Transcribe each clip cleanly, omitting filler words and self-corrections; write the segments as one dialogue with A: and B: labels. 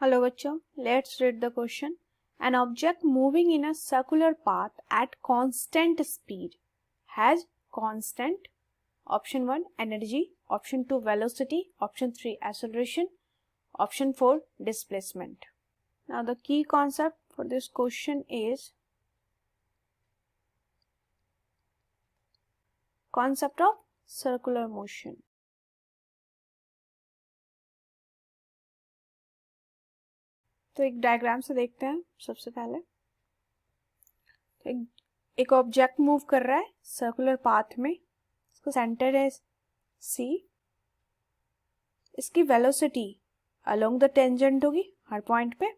A: Hello बच्चों, let's read the question. An object moving in a circular path at constant speed has constant option 1 energy, option 2 velocity, option 3 acceleration, option 4 displacement. Now the key concept for this question is concept of circular motion. तो एक diagram से देखते हैं सबसे पहले। तो एक object move कर रहा है सर्कुलर पाथ में, इसका सेंटर है C, इसकी वेलोसिटी अलोंग द टेंजेंट होगी हर पॉइंट पे,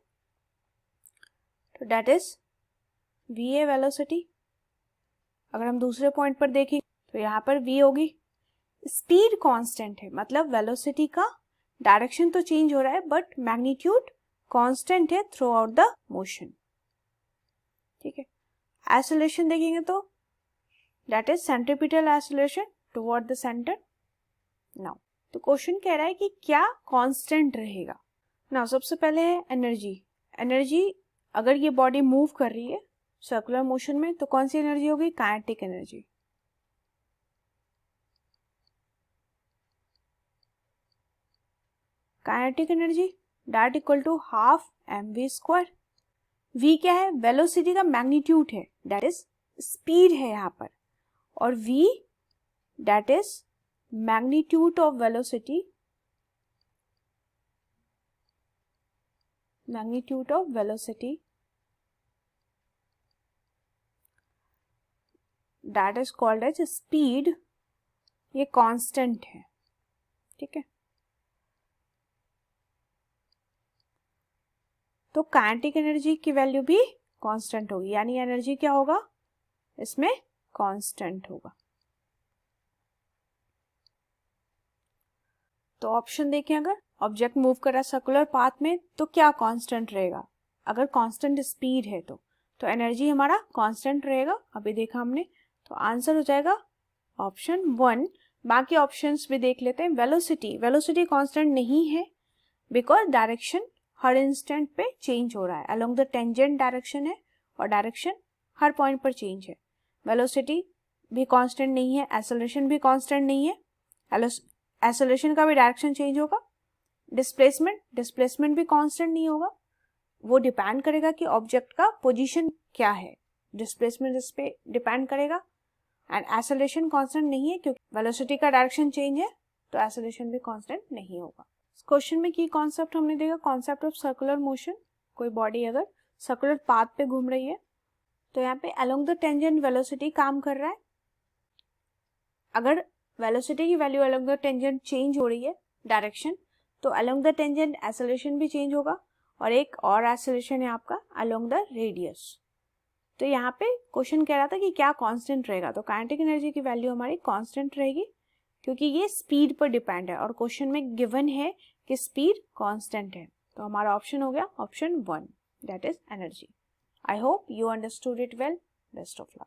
A: तो दैट इज va वेलोसिटी। अगर हम दूसरे पॉइंट पर देखें तो यहाँ पर v होगी। स्पीड कांस्टेंट है, मतलब वेलोसिटी का डायरेक्शन तो चेंज हो रहा है बट मैग्नीट्यूड कांस्टेंट है थ्रू आउट द मोशन। ठीक है, एक्सेलरेशन देखेंगे तो that is centripetal acceleration toward the centre. Now तो क्वेश्चन कह रहा है कि क्या कांस्टेंट रहेगा। नाउ सबसे पहले है एनर्जी। एनर्जी अगर ये बॉडी मूव कर रही है सर्कुलर मोशन में तो कौन सी एनर्जी होगी? Kinetic energy. Kinetic energy that equal to half mv square. v क्या है? वेलोसिटी का मैग्नीट्यूड है, दैट इज स्पीड है यहाँ पर, और v that is magnitude of velocity, magnitude of velocity that is called as speed. ये कांस्टेंट है। ठीक है, तो काइनेटिक एनर्जी की वैल्यू भी कांस्टेंट होगी, यानी एनर्जी क्या होगा इसमें? कांस्टेंट होगा। तो ऑप्शन देखें, अगर ऑब्जेक्ट मूव कर रहा है सर्कुलर पाथ में तो क्या कांस्टेंट रहेगा? अगर कांस्टेंट स्पीड है तो एनर्जी हमारा कांस्टेंट रहेगा। अभी देखा हमने, तो आंसर हो जाएगा ऑप्शन 1। बाकी ऑप्शंस भी देख लेते हैं। वेलोसिटी, वेलोसिटी कांस्टेंट नहीं है बिकॉज डायरेक्शन हर इंस्टेंट पे चेंज हो रहा है, अलोंग द टेंजेंट डायरेक्शन है और डायरेक्शन हर पॉइंट पर चेंज है। वेलोसिटी भी कांस्टेंट नहीं है, एक्सेलरेशन भी कांस्टेंट नहीं है, एक्सेलरेशन का भी डायरेक्शन चेंज होगा। डिस्प्लेसमेंट भी कांस्टेंट नहीं होगा, वो डिपेंड करेगा कि ऑब्जेक्ट का पोजीशन क्या है, डिस्प्लेसमेंट इस पे डिपेंड करेगा। एंड एक्सेलरेशन कांस्टेंट नहीं है क्योंकि वेलोसिटी का डायरेक्शन चेंज है, तो एक्सेलरेशन भी कांस्टेंट नहीं होगा। क्वेश्चन में की कॉन्सेप्ट हमने देखा, कॉन्सेप्ट ऑफ सर्कुलर मोशन। कोई बॉडी अगर सर्कुलर पाथ पे घूम रही है तो यहाँ पे अलोंग द टेंजेंट वेलोसिटी काम कर रहा है। अगर वेलोसिटी की value along the tangent change हो रही है डायरेक्शन, तो अलोंग द टेंजेंट एक्सेलरेशन भी चेंज होगा, और एक और एक्सेलरेशन है आपका अलोंग द रेडियस। तो यहाँ पे क्वेश्चन कह रहा था कि क्या कांस्टेंट रहेगा, तो काइनेटिक एनर्जी की वैल्यू हमारी कांस्टेंट रहेगी क्योंकि ये स्पीड पर डिपेंड है और क्वेश्चन में गिवन है कि स्पीड कांस्टेंट है। तो हमारा ऑप्शन हो गया option 1, that is energy. I hope you understood it well. Best of luck.